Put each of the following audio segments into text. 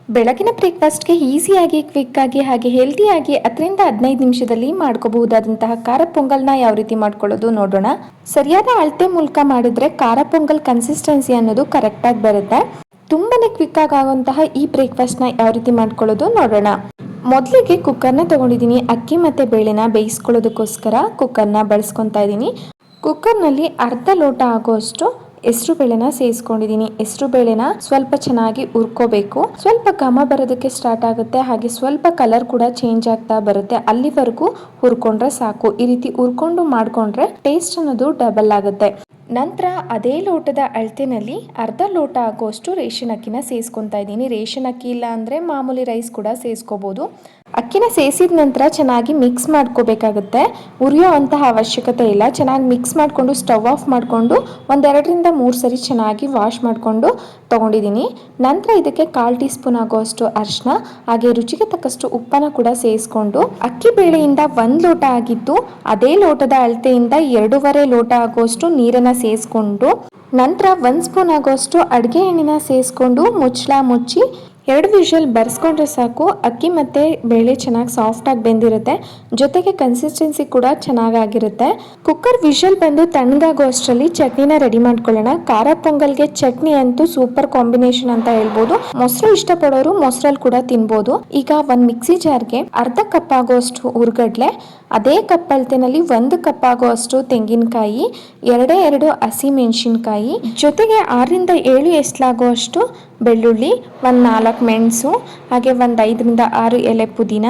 ಬೆಳಗಿನ ಬ್ರೇಕ್ಫಾಸ್ಟ್ಗೆ ಈಸಿಯಾಗಿ ಕ್ವಿಕ್ಕಾಗಿ ಹಾಗೆ ಹೆಲ್ತಿಯಾಗಿ 10 ರಿಂದ 15 ನಿಮಿಷದಲ್ಲಿ ಮಾಡ್ಕೋಬಹುದಾದಂತಹ ಖಾರ ಪೊಂಗಲ್ನ ಯಾವ ರೀತಿ ಮಾಡ್ಕೊಳ್ಳೋದು ನೋಡೋಣ. ಸರಿಯಾದ ಅಳತೆ ಮೂಲಕ ಮಾಡಿದ್ರೆ ಖಾರ ಪೊಂಗಲ್ ಕನ್ಸಿಸ್ಟೆನ್ಸಿ ಅನ್ನೋದು ಕರೆಕ್ಟಾಗಿ ಬರುತ್ತೆ. ತುಂಬಾನೇ ಕ್ವಿಕ್ ಆಗುವಂತಹ ಈ ಬ್ರೇಕ್ಫಾಸ್ಟ್ನ ಯಾವ ರೀತಿ ಮಾಡ್ಕೊಳ್ಳೋದು ನೋಡೋಣ. ಮೊದಲಿಗೆ ಕುಕ್ಕರ್ನ ತಗೊಂಡಿದ್ದೀನಿ. ಅಕ್ಕಿ ಮತ್ತು ಬೇಳೆನ ಬೇಯಿಸ್ಕೊಳ್ಳೋದಕ್ಕೋಸ್ಕರ ಕುಕ್ಕರ್ನ ಬಳಸ್ಕೊತಾ ಇದ್ದೀನಿ. ಕುಕ್ಕರ್ನಲ್ಲಿ ಅರ್ಧ ಲೋಟ ಆಗುವಷ್ಟು ಹೆಸರು ಬೇಳೆನ ಸೇರಿಸ್ಕೊಂಡಿದ್ದೀನಿ. ಹೆಸರು ಬೇಳೆನ ಸ್ವಲ್ಪ ಚೆನ್ನಾಗಿ ಹುರ್ಕೋಬೇಕು. ಸ್ವಲ್ಪ ಘಮ ಬರೋದಕ್ಕೆ ಸ್ಟಾರ್ಟ್ ಆಗುತ್ತೆ, ಹಾಗೆ ಸ್ವಲ್ಪ ಕಲರ್ ಕೂಡ ಚೇಂಜ್ ಆಗ್ತಾ ಬರುತ್ತೆ. ಅಲ್ಲಿವರೆಗೂ ಹುರ್ಕೊಂಡ್ರೆ ಸಾಕು. ಈ ರೀತಿ ಹುರ್ಕೊಂಡು ಮಾಡ್ಕೊಂಡ್ರೆ ಟೇಸ್ಟ್ ಅನ್ನೋದು ಡಬಲ್ ಆಗುತ್ತೆ. ನಂತರ ಅದೇ ಲೋಟದ ಅಳತೆನಲ್ಲಿ ಅರ್ಧ ಲೋಟ ಆಗುವಷ್ಟು ರೇಷನ್ ಅಕ್ಕಿನ ಸೇರಿಸ್ಕೊತಾ ಇದ್ದೀನಿ. ರೇಷನ್ ಅಕ್ಕಿ ಇಲ್ಲ ಅಂದರೆ ಮಾಮೂಲಿ ರೈಸ್ ಕೂಡ ಸೇರಿಸ್ಕೋಬೋದು. ಅಕ್ಕಿನ ಸೇರಿಸಿದ ನಂತರ ಚೆನ್ನಾಗಿ ಮಿಕ್ಸ್ ಮಾಡ್ಕೋಬೇಕಾಗುತ್ತೆ. ಉರಿಯೋ ಅಂತಹ ಅವಶ್ಯಕತೆ ಇಲ್ಲ. ಚೆನ್ನಾಗಿ ಮಿಕ್ಸ್ ಮಾಡಿಕೊಂಡು ಸ್ಟವ್ ಆಫ್ ಮಾಡಿಕೊಂಡು 1-2 ರಿಂದ 3 ಸರಿ ಚೆನ್ನಾಗಿ ವಾಶ್ ಮಾಡಿಕೊಂಡು ತೊಗೊಂಡಿದ್ದೀನಿ. ನಂತರ ಇದಕ್ಕೆ 1/4 ಟೀ ಸ್ಪೂನ್ ಆಗುವಷ್ಟು ಅರಿಶಿನ ಹಾಗೆ ರುಚಿಗೆ ತಕ್ಕಷ್ಟು ಉಪ್ಪನ್ನು ಕೂಡ ಸೇರಿಸ್ಕೊಂಡು, ಅಕ್ಕಿ ಬೇಳೆಯಿಂದ 1 ಲೋಟ ಆಗಿದ್ದು ಅದೇ ಲೋಟದ ಅಳತೆಯಿಂದ 2.5 ಲೋಟ ಆಗುವಷ್ಟು ನೀರನ್ನು ಸೇರಿಸ್ಕೊಂಡು, ನಂತರ 1 ಸ್ಪೂನ್ ಆಗುವಷ್ಟು ಅಡುಗೆ ಎಣ್ಣೆನ ಸೇರಿಸ್ಕೊಂಡು ಮುಚ್ಚಳ ಮುಚ್ಚಿ 2 ವಿಷಲ್ ಬರ್ಸ್ಕೊಂಡ್ರೆ ಸಾಕು. ಅಕ್ಕಿ ಮತ್ತು ಬೇಳೆ ಚೆನ್ನಾಗಿ ಸಾಫ್ಟಾಗಿ ಬೆಂದಿರುತ್ತೆ, ಜೊತೆಗೆ ಕನ್ಸಿಸ್ಟೆನ್ಸಿ ಕೂಡ ಚೆನ್ನಾಗಿರುತ್ತೆ. ಕುಕ್ಕರ್ ವಿಷಲ್ ಬಂದು ತಣ್ಣಗಾಗೋ ಅಷ್ಟರಲ್ಲಿ ಚಟ್ನಿನ ರೆಡಿ ಮಾಡ್ಕೊಳ್ಳೋಣ. ಖಾರ ಪೊಂಗಲ್ಗೆ ಚಟ್ನಿ ಅಂತೂ ಸೂಪರ್ ಕಾಂಬಿನೇಷನ್ ಅಂತ ಹೇಳ್ಬೋದು. ಮೊಸರು ಇಷ್ಟಪಡೋರು ಮೊಸರಲ್ಲಿ ಕೂಡ ತಿನ್ಬೋದು. ಈಗ ಒಂದು ಮಿಕ್ಸಿ ಜಾರ್ಗೆ ಅರ್ಧ ಕಪ್ ಆಗುವಷ್ಟು ಹುರ್ಗಡ್ಲೆ, ಅದೇ ಕಪ್ ಅಳತೆನಲ್ಲಿ 1 ಕಪ್ ಆಗುವಷ್ಟು ತೆಂಗಿನಕಾಯಿ, 2 ಹಸಿ ಮೆಣಸಿನ್ಕಾಯಿ, ಜೊತೆಗೆ 6 ರಿಂದ 7 ಎಸ್ಲಾಗುವಷ್ಟು ಬೆಳ್ಳುಳ್ಳಿ, 4 ಮೆಣಸು, ಹಾಗೆ 5 ರಿಂದ 6 ಎಲೆ ಪುದೀನ,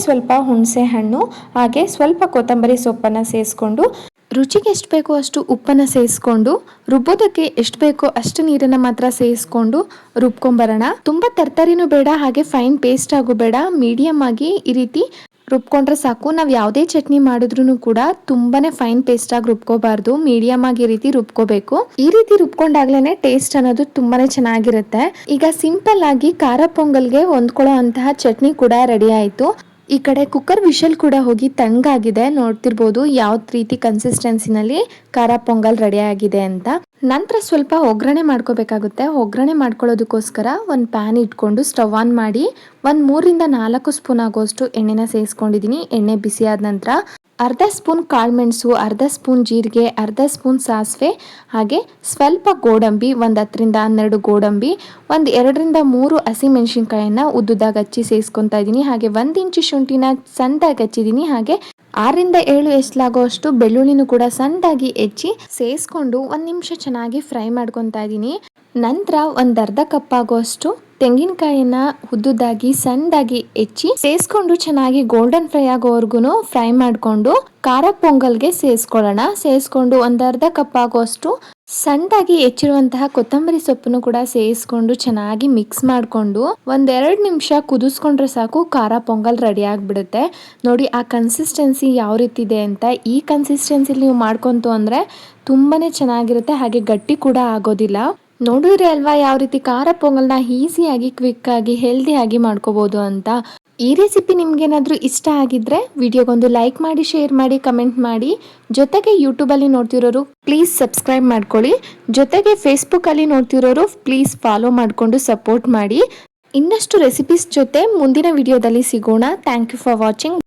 ಸ್ವಲ್ಪ ಹುಣಸೆ ಹಣ್ಣು, ಹಾಗೆ ಸ್ವಲ್ಪ ಕೊತ್ತಂಬರಿ ಸೊಪ್ಪನ್ನು ಸೇರಿಸ್ಕೊಂಡು, ರುಚಿಗೆ ಎಷ್ಟು ಬೇಕೋ ಅಷ್ಟು ಉಪ್ಪನ್ನು ಸೇರಿಸ್ಕೊಂಡು, ರುಬ್ಬೋದಕ್ಕೆ ಎಷ್ಟು ಬೇಕೋ ಅಷ್ಟು ನೀರನ್ನು ಮಾತ್ರ ಸೇರಿಸ್ಕೊಂಡು ರುಬ್ಕೊಂಬರೋಣ. ತುಂಬ ತರಕಾರಿನೂ ಬೇಡ, ಹಾಗೆ ಫೈನ್ ಪೇಸ್ಟ್ ಆಗು ಬೇಡ. ಮೀಡಿಯಮ್ ಆಗಿ ಈ ರೀತಿ ರುಬ್ಕೊಂಡ್ರೆ ಸಾಕು. ನಾವು ಯಾವುದೇ ಚಟ್ನಿ ಮಾಡಿದ್ರೂ ಕೂಡ ತುಂಬಾನೇ ಫೈನ್ ಪೇಸ್ಟ್ ಆಗಿ ರುಬ್ಕೋಬಾರ್ದು, ಮೀಡಿಯಮ್ ಆಗಿ ಈ ರೀತಿ ರುಬ್ಕೋಬೇಕು. ಈ ರೀತಿ ರುಬ್ಕೊಂಡಾಗ್ಲೇನೆ ಟೇಸ್ಟ್ ಅನ್ನೋದು ತುಂಬಾನೇ ಚೆನ್ನಾಗಿರುತ್ತೆ. ಈಗ ಸಿಂಪಲ್ ಆಗಿ ಖಾರ ಪೊಂಗಲ್ಗೆ ಹೊಂದ್ಕೊಳ್ಳೋ ಅಂತಹ ಚಟ್ನಿ ಕೂಡ ರೆಡಿ ಆಯ್ತು. ಈ ಕಡೆ ಕುಕ್ಕರ್ ವಿಷಲ್ ಕೂಡ ಹೋಗಿ ತಣ್ಣಗಾಗಿದೆ. ನೋಡ್ತಿರ್ಬೋದು ಯಾವ ರೀತಿ ಕನ್ಸಿಸ್ಟೆನ್ಸಿನಲ್ಲಿ ಖಾರ ಪೊಂಗಲ್ ರೆಡಿ ಆಗಿದೆ ಅಂತ. ನಂತರ ಸ್ವಲ್ಪ ಒಗ್ಗರಣೆ ಮಾಡ್ಕೋಬೇಕಾಗುತ್ತೆ. ಒಗ್ಗರಣೆ ಮಾಡ್ಕೊಳ್ಳೋದಕ್ಕೋಸ್ಕರ ಒಂದು ಪ್ಯಾನ್ ಇಟ್ಕೊಂಡು ಸ್ಟವ್ ಆನ್ ಮಾಡಿ 3 ರಿಂದ 4 ಸ್ಪೂನ್ ಆಗುವಷ್ಟು ಎಣ್ಣೆನ ಸೇರಿಸ್ಕೊಂಡಿದ್ದೀನಿ. ಎಣ್ಣೆ ಬಿಸಿ ಆದ ನಂತರ ಅರ್ಧ ಸ್ಪೂನ್ ಕಾಳುಮೆಣಸು, ಅರ್ಧ ಸ್ಪೂನ್ ಜೀರಿಗೆ, ಅರ್ಧ ಸ್ಪೂನ್ ಸಾಸಿವೆ, ಹಾಗೆ ಸ್ವಲ್ಪ ಗೋಡಂಬಿ, 10 ರಿಂದ 12 ಗೋಡಂಬಿ, 2 ರಿಂದ 3 ಹಸಿ ಮೆಣಸಿನ್ಕಾಯಿನ ಉದ್ದುದಾಗಿ ಹಚ್ಚಿ ಸೇರಿಸ್ಕೊತಾ ಇದ್ದೀನಿ. ಹಾಗೆ 1 ಇಂಚು ಶುಂಠಿನ ಸಣ್ಣದಾಗಿ ಹಚ್ಚಿದ್ದೀನಿ. ಹಾಗೆ 6 ರಿಂದ 7 ಎಸ್ಲಾಗುವಷ್ಟು ಬೆಳ್ಳುಳ್ಳಿನೂ ಕೂಡ ಸಣ್ಣದಾಗಿ ಹೆಚ್ಚಿ ಸೇರಿಸ್ಕೊಂಡು 1 ನಿಮಿಷ ಚೆನ್ನಾಗಿ ಫ್ರೈ ಮಾಡ್ಕೊತಾ ಇದ್ದೀನಿ. ನಂತರ ಅರ್ಧ ಕಪ್ ಆಗುವಷ್ಟು ತೆಂಗಿನಕಾಯಿನ ಉದ್ದುದಾಗಿ ಸಣ್ಣದಾಗಿ ಹೆಚ್ಚಿ ಸೇರಿಸ್ಕೊಂಡು ಚೆನ್ನಾಗಿ ಗೋಲ್ಡನ್ ಫ್ರೈ ಆಗೋವರೆಗೂ ಫ್ರೈ ಮಾಡಿಕೊಂಡು ಖಾರ ಪೊಂಗಲ್ಗೆ ಸೇರಿಸ್ಕೊಳ್ಳೋಣ. ಸೇರಿಸ್ಕೊಂಡು ಅರ್ಧ ಕಪ್ ಆಗುವಷ್ಟು ಸಣ್ಣದಾಗಿ ಹೆಚ್ಚಿರುವಂತಹ ಕೊತ್ತಂಬರಿ ಸೊಪ್ಪನ್ನು ಕೂಡ ಸೇರಿಸ್ಕೊಂಡು ಚೆನ್ನಾಗಿ ಮಿಕ್ಸ್ ಮಾಡಿಕೊಂಡು 1-2 ನಿಮಿಷ ಕುದಿಸ್ಕೊಂಡ್ರೆ ಸಾಕು. ಖಾರ ಪೊಂಗಲ್ ರೆಡಿ ಆಗಿಬಿಡುತ್ತೆ. ನೋಡಿ ಆ ಕನ್ಸಿಸ್ಟೆನ್ಸಿ ಯಾವ ರೀತಿ ಇದೆ ಅಂತ. ಈ ಕನ್ಸಿಸ್ಟೆನ್ಸಿಲಿ ನೀವು ಮಾಡ್ಕೊಂತು ಅಂದರೆ ತುಂಬಾನೇ ಚೆನ್ನಾಗಿರುತ್ತೆ, ಹಾಗೆ ಗಟ್ಟಿ ಕೂಡ ಆಗೋದಿಲ್ಲ. ನೋಡಿದ್ರೆ ಅಲ್ವಾ ಯಾವ ರೀತಿ ಖಾರ ಪೊಂಗಲ್ನ ಈಸಿಯಾಗಿ ಕ್ವಿಕ್ಕಾಗಿ ಹೆಲ್ದಿಯಾಗಿ ಮಾಡ್ಕೋಬೋದು ಅಂತ. ಈ ರೆಸಿಪಿ ನಿಮ್ಗೇನಾದರೂ ಇಷ್ಟ ಆಗಿದ್ರೆ ವಿಡಿಯೋಗೊಂದು ಲೈಕ್ ಮಾಡಿ, ಶೇರ್ ಮಾಡಿ, ಕಮೆಂಟ್ ಮಾಡಿ. ಜೊತೆಗೆ ಯೂಟ್ಯೂಬಲ್ಲಿ ನೋಡ್ತಿರೋರು ಪ್ಲೀಸ್ ಸಬ್ಸ್ಕ್ರೈಬ್ ಮಾಡ್ಕೊಳ್ಳಿ. ಜೊತೆಗೆ ಫೇಸ್ಬುಕ್ಕಲ್ಲಿ ನೋಡ್ತಿರೋರು ಪ್ಲೀಸ್ ಫಾಲೋ ಮಾಡಿಕೊಂಡು ಸಪೋರ್ಟ್ ಮಾಡಿ. ಇನ್ನಷ್ಟು ರೆಸಿಪೀಸ್ ಜೊತೆ ಮುಂದಿನ ವಿಡಿಯೋದಲ್ಲಿ ಸಿಗೋಣ. Thank you for watching.